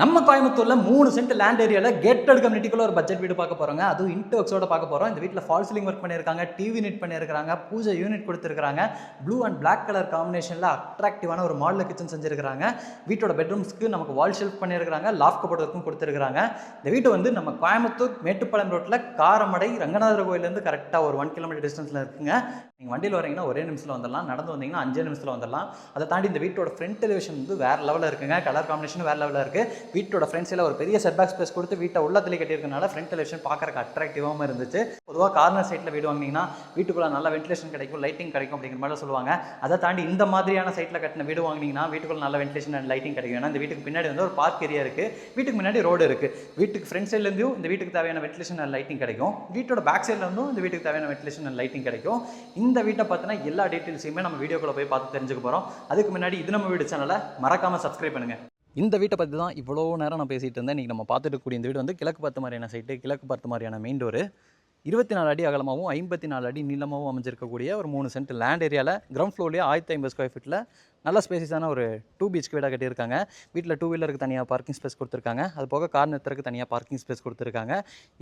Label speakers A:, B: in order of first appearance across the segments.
A: நம்ம கோயம்புத்தூர்ல 3 cent land ஏரியால கேட்டட் கம்யூனிட்டிக்குள்ள ஒரு பட்ஜெட் வீடு பார்க்க போறோங்க. அதுவும் இன்டர்வர்க்ஸோட பார்க்க போறோம். இந்த வீட்ல ஃபால் சீலிங் ஒர்க் பண்ணியிருக்காங்க, டிவி யூனிட் பண்ணியிருக்காங்க, பூஜை யூனிட் கொடுத்துருக்காங்க. ப்ளூ அண்ட் பிளாக் கலர் காம்பினேஷன்ல அட்ராக்டிவான ஒரு மாடல் கிச்சன் செஞ்சிருக்காங்க. வீட்டோட பெட்ரூம்ஸ்க்கு நமக்கு வால் ஷெல்ஃப் பண்ணியிருக்காங்க, லாஃப்ட் கபோர்டுக்கும் கொடுத்துருக்காங்க. இந்த வீடு வந்து நம்ம கோயம்புத்தூர் மேட்டுப்பாளையம் ரோட்ல காரமடை ரங்கநாதர் கோயிலேருந்து கரெக்டாக ஒரு 1 கிலோமீட்டர் டிஸ்டன்ஸ்ல இருக்குங்க. நீங்கள் வண்டியில் வரீங்கன்னா ஒரே நிமிஷத்தில் வந்துடலாம், நடந்து வந்தீங்கன்னா 5 நிமிஷத்தில் வந்துடலாம். அதை தாண்டி இந்த வீட்டோட ஃப்ரண்ட் எலிவேஷன் வந்து வேற லெவலில் இருக்குங்க. கலர் காம்பினேஷன் வேற லெவலில் இருக்கு. வீட்டோட ஃப்ரண்ட் சைடில் ஒரு பெரிய செட்பேக் ஸ்பேஸ் கொடுத்து வீட்டை உள்ளத்திலே கட்டியிருக்கனால ஃப்ரண்ட் எலிவேஷன் பார்க்கறதுக்கு அட்ராக்டிவாகவும் இருந்துச்சு. பொதுவாக கார்னர் சைட்டில் வீடு வாங்கினீங்கன்னா வீட்டுக்குள்ள நல்ல வென்டிலேஷன் கிடைக்கும், லைட்டிங் கிடைக்கும் அப்படிங்கிற மாதிரி சொல்லுவாங்க. அதை தாண்டி இந்த மாதிரியான சைட்டில் கட்டின வீடு வாங்கினீங்கன்னா வீட்டுக்குள்ள நல்ல வென்டிலேஷன் அண்ட் லைட்டிங் கிடைக்கும். ஏன்னா இந்த வீட்டுக்கு பின்னாடி வந்து ஒரு பார்க் ஏரியா இருக்கு, வீட்டுக்கு முன்னாடி ரோடு இருக்கு. வீட்டுக்கு ஃப்ரண்ட் சைட்லேருந்தும் இந்த வீட்டுக்கு தேவையான வென்டிலேஷன் அண்ட் லைட்டிங் கிடைக்கும், வீட்டோட பேக் சைட்லேருந்தும் இந்த வீட்டுக்கு தேவையான வென்டிலேஷன் அண்ட் லைட்டிங் கிடைக்கும். இந்த வீட்டை பார்த்தினா எல்லா டீட்டெயில்ஸையுமே நம்ம வீடியோக்குள்ள போய் பார்த்து தெரிஞ்சுக்க போகிறோம். அதுக்கு முன்னாடி இது நம்ம வீடு சேனலை மறக்காமல் சப்ஸ்கிரைப் பண்ணுங்கள். இந்த வீட்டை பற்றி தான் இவ்வளோ நேரம் நான் பேசிகிட்டு இருந்தேன். இன்றைக்கி நம்ம பார்த்துட்டு கூடிய இந்த வீடு வந்து கிழக்கு பார்த்த மாதிரியான சைட்டு, கிழக்கு பார்த்த மாதிரியான மெயின் டோரு, 24 அடி அகலமாகவும் 54 அடி நீளமாகவும் அமைஞ்சிருக்கக்கூடிய ஒரு 3 சென்ட் லேண்ட் ஏரியாவில் கிரவுண்ட் ஃப்ளோர்லேயே 1050 ஸ்கொயர் ஃபீட்டில் நல்ல ஸ்பேசிஸான ஒரு 2 BHK வீடாக கட்டியிருக்காங்க. வீட்டில் 2 வீலருக்கு தனியாக பார்க்கிங் ஸ்பேஸ் கொடுத்துருக்காங்க, அது போக கார் நிறுத்துறதுக்கு தனியாக பார்க்கிங் ஸ்பேஸ் கொடுத்துருக்காங்க.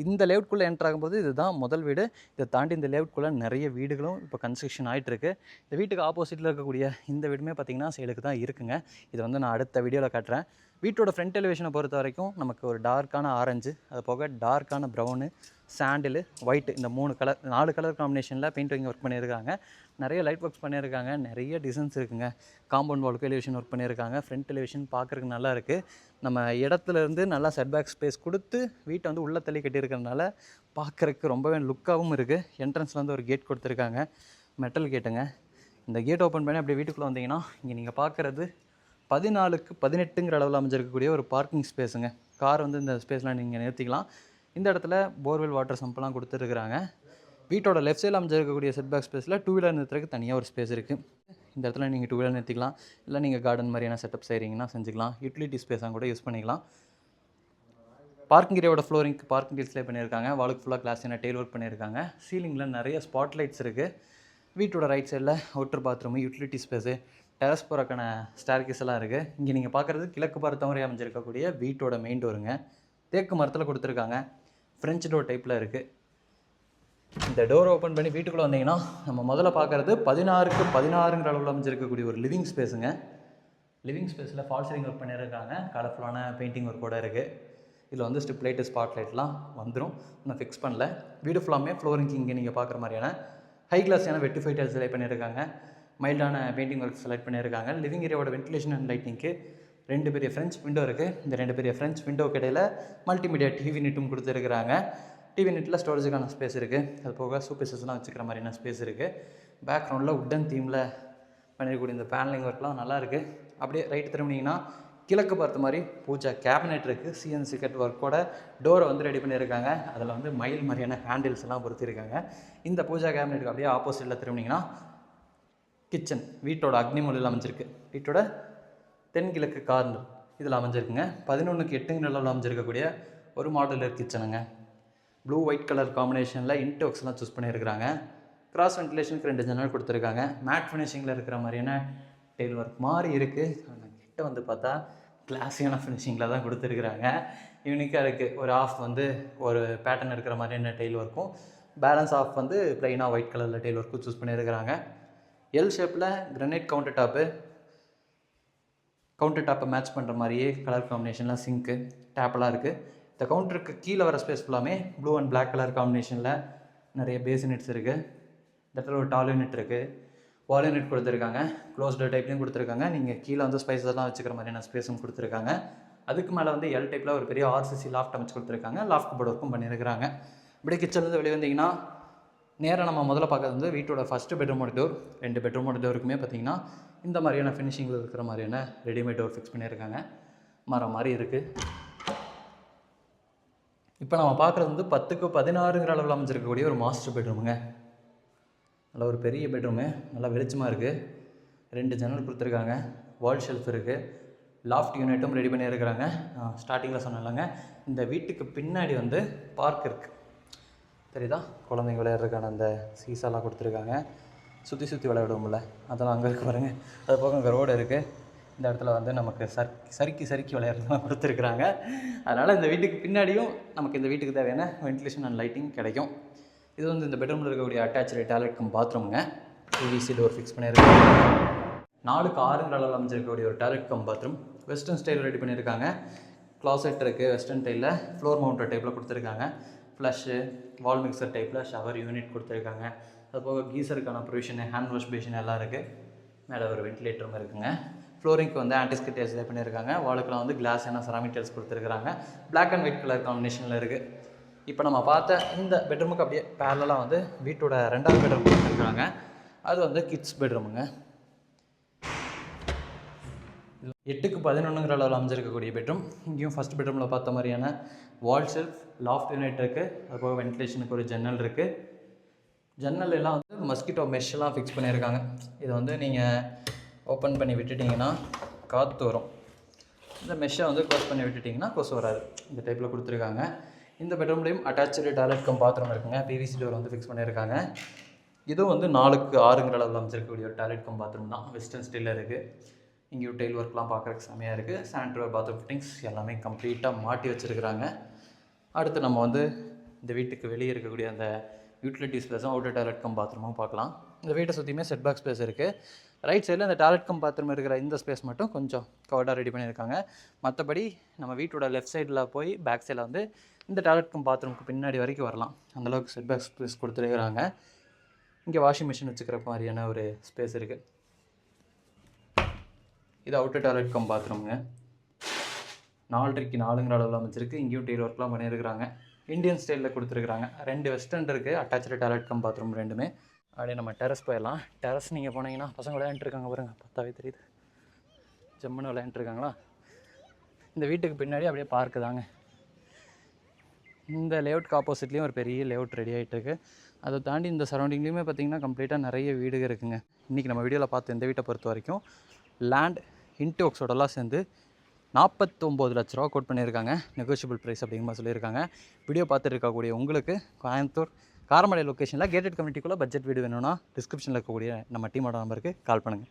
A: இந்த லேஅவுட்குள்ளே என்ட்ரு ஆகும்போது இதுதான் முதல் வீடு. இதை தாண்டி இந்த லேஅவுட்குள்ளே நிறைய வீடுகளும் இப்போ கன்ஸ்ட்ரக்ஷன் ஆகிட்டு இருக்கு. இந்த வீட்டுக்கு ஆப்போசிட்டில் இருக்கக்கூடிய இந்த வீடுமே பார்த்திங்கன்னா சேலுக்கு தான் இருக்குங்க. இதை வந்து நான் அடுத்த வீடியோவில் காட்டுறேன். வீட்டோட ஃப்ரண்ட் எலிவேஷனை பொறுத்த வரைக்கும் நமக்கு ஒரு டார்க்கான ஆரஞ்சு, அது போக டார்க்கான ப்ரௌனு, சாண்டிலு, ஒயிட்டு, இந்த 4 கலர் காம்பினேஷனில் பெயிண்டிங் ஒர்க் பண்ணியிருக்காங்க. நிறைய லைட் ஒர்க்ஸ் பண்ணியிருக்காங்க, நிறைய டிசைன்ஸ் இருக்குங்க. காம்பவுண்ட் வாலுக்கு எலிவேஷன் ஒர்க் பண்ணியிருக்காங்க. ஃப்ரண்ட் எலிவேஷன் பார்க்குறதுக்கு நல்லா இருக்குது. நம்ம இடத்துலேருந்து நல்லா செட்பேக் ஸ்பேஸ் கொடுத்து வீட்டை வந்து உள்ள தள்ளி கட்டியிருக்கிறதுனால பார்க்குறதுக்கு ரொம்பவே லுக்காகவும் இருக்குது. என்ட்ரன்ஸில் வந்து ஒரு கேட் கொடுத்துருக்காங்க, மெட்டல் கேட்டுங்க. இந்த கேட் ஓப்பன் பண்ணி அப்படியே வீட்டுக்குள்ளே வந்தீங்கன்னா இங்கே நீங்கள் பார்க்குறது 14க்கு 18ங்கிற அளவில் அமைஞ்சிருக்கக்கூடிய ஒரு பார்க்கிங் ஸ்பேஸுங்க. கார் வந்து இந்த ஸ்பேஸ்லாம் நீங்கள் நிறுத்திக்கலாம். இந்த இடத்துல போர்வெல் வாட்டர் சம்பெல்லாம் கொடுத்துருக்குறாங்க. வீட்டோட லெஃப்ட் சைடில் அமைஞ்சிருக்கக்கூடிய செட்பேக் ஸ்பேஸில் 2 வீலர் நிறுத்துறதுக்கு தனியாக ஒரு ஸ்பேஸ் இருக்குது. இந்த இடத்துல நீங்கள் 2 வீலர் நிறுத்திக்கலாம், இல்லை நீங்கள் கார்டன் மாதிரியான செட்டப் செய்கிறீங்கன்னா செஞ்சுக்கலாம். யூட்டிலிட்டி ஸ்பேஸாக கூட யூஸ் பண்ணிக்கலாம். பார்க்கிங் ஏரியாவோட ஃப்ளோரிங்க்கு பார்க்கிங் டிஸ்ப்ளே பண்ணியிருக்காங்க. வாலுக்கு ஃபுல்லாக கிளாஸான டெயில் ஒர்க் பண்ணியிருக்காங்க. சீலிங்கில் நிறைய ஸ்பாட் லைட்ஸ் இருக்குது. வீட்டோட ரைட் சைடில் outer bathroom, utility space, terrace போகிறக்கான ஸ்டேர்கேஸ் எல்லாம் இருக்குது. இங்கே நீங்கள் பார்க்குறது கிழக்கு பார்த்த மாதிரி அமைஞ்சிருக்கக்கூடிய வீட்டோட மெயின் டோருங்க. தேக்கு மரத்தில் கொடுத்துருக்காங்க, ஃப்ரெஞ்ச் டோர் டைப்பில் இருக்குது. இந்த டோரை ஓப்பன் பண்ணி வீட்டுக்குள்ளே வந்தீங்கன்னா நம்ம முதல்ல பார்க்குறது 16க்கு 16ங்கிற அளவில் அமைஞ்சிருக்கக்கூடிய ஒரு லிவிங் ஸ்பேஸுங்க. லிவிங் ஸ்பேஸில் ஃபால் சீலிங் ஒர்க் பண்ணியிருக்காங்க, கலர்ஃபுல்லான பெயிண்டிங் ஒர்க்கோடு இருக்குது. இதில் வந்து ஸ்ட்ரிப் லைட்டு, ஸ்பாட் லைட்லாம் வந்துடும், நான் ஃபிக்ஸ் பண்ணல. வீடு ஃபுல்லாமே ஃப்ளோரிங் இங்கே நீங்கள் பார்க்குற மாதிரியான ஹை கிளாஸான வெட்டிஃபை டைல்ஸ் செலக்ட் பண்ணியிருக்காங்க. மைல்டான பெயிண்டிங் ஒர்க் செலக்ட் பண்ணியிருக்காங்க. லிவிங் ஏரியாவோட வென்டிலேஷன் அண்ட் லைட்டிங்க்கு 2 பெரிய ஃப்ரெஞ்ச் விண்டோ இருக்குது. இந்த 2 பெரிய ஃப்ரெஞ்ச் விண்டோக்கு இடையில் மல்டிமீடியா டிவி யூனிட்டும் கொடுத்துருக்குறாங்க. டிவி யூனிட்டில் ஸ்டோரேஜுக்கான ஸ்பேஸ் இருக்குது, அது போக சூப்பர்சஸ்லாம் வச்சுக்கிற மாதிரியான ஸ்பேஸ் இருக்குது. பேக்ரவுண்டில் உட்டன் தீமில் பண்ணியிருக்கக்கூடிய இந்த பேனலிங் ஒர்க்லாம் நல்லாயிருக்கு. அப்படியே ரைட்டு திரும்பினீங்கன்னா கிழக்கு பார்த்த மாதிரி பூஜா கேபினெட் இருக்குது. சிஎன்சி கட் ஒர்க்கோட டோரை வந்து ரெடி பண்ணியிருக்காங்க. அதில் வந்து மயில் மாதிரியான ஹேண்டில்ஸ் எல்லாம் பொறுத்திருக்காங்க. இந்த பூஜா கேபினெட்டுக்கு அப்படியே ஆப்போசிட்டில் திரும்பினீங்கன்னா கிச்சன் வீட்டோட அக்னி மூலையில் அமைஞ்சிருக்கு. வீட்டோட தென்கிழக்கு கார்னர் இதில் அமைஞ்சிருக்குங்க. 11க்கு 8ங்கிற அளவில் அமைஞ்சிருக்கக்கூடிய ஒரு மாடுலர் கிச்சனுங்க. ப்ளூ ஒயிட் கலர் காம்பினேஷனில் இன்டர்வர்க்ஸ்லாம் சூஸ் பண்ணியிருக்கிறாங்க. கிராஸ் வென்டிலேஷனுக்கு 2 ஜன்னல் கொடுத்துருக்காங்க. மேட் ஃபினிஷிங்கில் இருக்கிற மாதிரியான டெயில் ஒர்க் மாதிரி இருக்குது. ஆனால் கிட்ட வந்து பார்த்தா கிளாஸியான ஃபினிஷிங்கில் தான் கொடுத்துருக்குறாங்க. யூனிக்காக இருக்குது. ஒரு ஆஃப் வந்து ஒரு பேட்டர்ன் இருக்கிற மாதிரியான டெயில் ஒர்க்கும், பேலன்ஸ் ஆஃப் வந்து ப்ளைனாக ஒயிட் கலரில் டெயில் ஒர்க்கும் சூஸ் பண்ணியிருக்கிறாங்க. எல் ஷேப்பில் கிரனைட் கவுண்டர் டாப்பை மேட்ச் பண்ணுற மாதிரியே கலர் காம்பினேஷனில் சிங்க்கு டேப்பெல்லாம் இருக்குது. இந்த கவுண்டருக்கு கீழே வர ஸ்பேஸ் ஃபுல்லாமே ப்ளூ அண்ட் பிளாக் கலர் காம்பினேஷனில் நிறைய பேஸ் யூனிட்ஸ் இருக்குது. இந்த இடத்துல ஒரு டால் யூனிட் இருக்குது, வால் யூனிட் கொடுத்துருக்காங்க, க்ளோஸ்டு டைப்லையும் கொடுத்துருக்காங்க. நீங்கள் கீழே வந்து ஸ்பைஸஸ்லாம் வச்சுக்கிற மாதிரியான ஸ்பேஸும் கொடுத்துருக்காங்க. அதுக்கு மேலே வந்து எல் டைப்பில் ஒரு பெரிய ஆர்சிசி லாஃப்ட் அமைச்சு கொடுத்துருக்காங்க. லாஃப்ட் போர்டு ஒர்க்கும் பண்ணியிருக்கிறாங்க. இப்படி கிச்சன்லேருந்து வெளியே வந்தீங்கன்னா நேராக நம்ம முதல்ல பார்க்குறது வந்து வீட்டோட ஃபஸ்ட்டு பெட்ரூமோட டோர். 2 பெட்ரூமோட டோருக்குமே பார்த்திங்கன்னா இந்த மாதிரியான ஃபினிஷிங்கில் இருக்கிற மாதிரியான ரெடிமேட் டோர் ஃபிக்ஸ் பண்ணியிருக்காங்க. மரம் மாதிரி இருக்குது. இப்போ நம்ம பார்க்குறது வந்து 10க்கு 16ங்கிற அளவில் அமைஞ்சிருக்கக்கூடிய ஒரு மாஸ்டர் பெட்ரூமுங்க. நல்ல ஒரு பெரிய பெட்ரூமு, நல்லா வெளிச்சமாக இருக்குது. 2 ஜன்னல் கொடுத்துருக்காங்க, வால் ஷெல்ஃப் இருக்குது, லாஃப்ட் யூனிட்டும் ரெடி பண்ணியிருக்கிறாங்க. ஸ்டார்டிங்கில் சொன்னாங்க இந்த வீட்டுக்கு பின்னாடி வந்து பார்க் இருக்குது, தெரியுதா? குழந்தைங்க விளையாடுறதுக்கான அந்த சீசாலாம் கொடுத்துருக்காங்க. சுற்றி விளையாடுவோம்ல, அதெல்லாம் அங்கே இருக்க பாருங்கள். அது போக அங்கே ரோடு இருக்குது. இந்த இடத்துல வந்து நமக்கு சறுக்கி விளையாடுறதுலாம் கொடுத்துருக்குறாங்க. அதனால் இந்த வீட்டுக்கு பின்னாடியும் நமக்கு இந்த வீட்டுக்கு தேவையான வென்டிலேஷன் அண்ட் லைட்டிங் கிடைக்கும். இது வந்து இந்த பெட்ரூமில் இருக்கக்கூடிய அட்டாச்சு டாய்லெட் கம் பாத்ரூமுங்க. பிவிசி டோர் ஃபிக்ஸ் பண்ணியிருக்காங்க. 4க்கு 6 அளவில் அமைஞ்சிருக்கக்கூடிய ஒரு toilet cum bathroom. Western style ready பண்ணியிருக்காங்க. க்ளாசெட் இருக்குது, வெஸ்டர்ன் டைலில் ஃப்ளோர் மவுண்டர் டைப்பில் கொடுத்துருக்காங்க. ஃப்ளஷ்ஷு, வால் மிக்சர் டைப்பில் ஷவர் யூனிட் கொடுத்துருக்காங்க. அதுபோக கீசருக்கான ப்ரொவிஷனு, ஹேண்ட் வாஷ் பேஷன் எல்லாம் இருக்குது. மேலே ஒரு வென்டிலேட்டரும் இருக்குங்க. ஃப்ளோரிங்க்கு வந்து ஆன்டிஸ்கிட் டைல்ஸ் லே பண்ணியிருக்காங்க. வாலுக்கெலாம் வந்து கிளாஸ் ஏன்னா செராமிக் டைல்ஸ் கொடுத்துருக்காங்க. பிளாக் அண்ட் ஒயிட் கலர் காம்பினேஷனில் இருக்குது. இப்போ நம்ம பார்த்த இந்த பெட்ரூமுக்கு அப்படியே பேரலாக வந்து வீட்டோட 2வது பெட்ரூம் கொடுத்துருக்காங்க. அது வந்து கிட்ஸ் பெட்ரூமுங்க. 8க்கு 11ங்கிற அளவில் அமைஞ்சிருக்கக்கூடிய பெட்ரூம். இங்கேயும் ஃபஸ்ட் பெட்ரூமில் பார்த்த மாதிரியான வால் ஷெல்ஃப், லாஃப்ட் யூனிட் இருக்குது. அதுபோக வென்டிலேஷனுக்கு ஒரு ஜன்னல் இருக்குது. ஜன்னல் எல்லாம் வந்து மஸ்கிட்டோ மெஷ்ஷெல்லாம் ஃபிக்ஸ் பண்ணியிருக்காங்க. இதை வந்து நீங்கள் ஓப்பன் பண்ணி விட்டுட்டிங்கன்னா காற்று வரும். இந்த மெஷ்ஷை வந்து க்ளோஸ் பண்ணி விட்டுட்டிங்கன்னா கொசு வராது. இந்த டைப்பில் கொடுத்துருக்காங்க. இந்த பெட்ரூம்லேயும் அட்டாச்சு டாய்லெட் கம் பாத்ரூம் இருக்குங்க. பிவிசி டோர் வந்து ஃபிக்ஸ் பண்ணியிருக்காங்க. இதுவும் வந்து 4க்கு 6ங்கிற அளவில் அமைச்சிருக்கக்கூடிய ஒரு டாய்லெட் கம் பாத்ரூம் தான். வெஸ்டர்ன் ஸ்டைலில் இருக்குது. இங்கேயும் டைல் ஒர்க்லாம் பார்க்குறதுக்கு செம்மையாக இருக்குது. சானிட்டரி பாத்ரூம் ஃபிட்டிங்ஸ் எல்லாமே கம்ப்ளீட்டாக மாட்டி வச்சுருக்குறாங்க. அடுத்து நம்ம வந்து இந்த வீட்டுக்கு வெளியே இருக்கக்கூடிய அந்த யூட்டிலிட்டி ஸ்பேஸும் அவுட்டர் டாய்லெட் கம் பாத்ரூமும் பார்க்கலாம். இந்த வீட்டை சுற்றியுமே செட் பேக் ஸ்பேஸ் இருக்குது. ரைட் சைடில் இந்த டாய்லெட் கம் பாத்ரூம் இருக்கிற இந்த ஸ்பேஸ் மட்டும் கொஞ்சம் கவர்டாக ரெடி பண்ணியிருக்காங்க. மற்றபடி நம்ம வீட்டோட லெஃப்ட் சைடில் போய் பேக் சைடில் வந்து இந்த டாய்லெட் கம் பாத்ரூமுக்கு பின்னாடி வரைக்கும் வரலாம். அந்தளவுக்கு செட் பேக் ஸ்பேஸ் கொடுத்துருக்குறாங்க. இங்கே வாஷிங் மிஷின் வச்சுக்கிற மாதிரியான ஒரு ஸ்பேஸ் இருக்குது. இது அவுட்டர் டாய்லெட் கம் பாத்ரூமுங்க. 4க்கு 4ங்கிற அளவில் அமைச்சிருக்கு. இங்கேயும் டெய்ல் ஒர்க்லாம் பண்ணியிருக்கிறாங்க. இந்தியன் ஸ்டைலில் கொடுத்துருக்குறாங்க. 2 வெஸ்டர்ன் இருக்குது. அட்டாச்சு டாய்லெட் கம் பாத்ரூம் ரெண்டுமே. அப்படியே நம்ம டெரஸ் போயிடலாம். டெரஸ் நீங்கள் போனீங்கன்னா பசங்க விளையாண்டுருக்காங்க பாருங்கள், பத்தாவே தெரியுது. ஜம்முன்னு விளையாண்டுருக்காங்களா. இந்த வீட்டுக்கு பின்னாடி அப்படியே பார்க்கு தாங்க. இந்த லேஅவுட்க்கு ஆப்போசிட்லேயும் ஒரு பெரிய லேஅவுட் ரெடி ஆகிட்டு இருக்குது. அதை தாண்டி இந்த சரௌண்டிங்லேயுமே பார்த்திங்கன்னா கம்ப்ளீட்டாக நிறைய வீடுகள் இருக்குங்க. இன்றைக்கி நம்ம வீடியோவில் பார்த்து இந்த வீட்டை பொறுத்த வரைக்கும் லேண்ட் இன்ட்டு ஒர்க்ஸோடலாம் சேர்ந்து 49 லட்ச ரூபா கோட் பண்ணியிருக்காங்க. நெகோஷியபிள் ப்ரைஸ் அப்படிங்கிற மாதிரி சொல்லியிருக்காங்க. வீடியோ பார்த்துட்டு இருக்கக்கூடிய உங்களுக்கு கோயம்புத்தூர் காரமடை லொக்கேஷனில் கேட்டட் கம்யூனிட்டிக்குள்ளே பட்ஜெட் வீடு வேணும்னா டிஸ்கிரிப்ஷனில் இருக்கக்கூடிய நம்ம டீமோட நம்பருக்கு கால் பண்ணுங்கள்.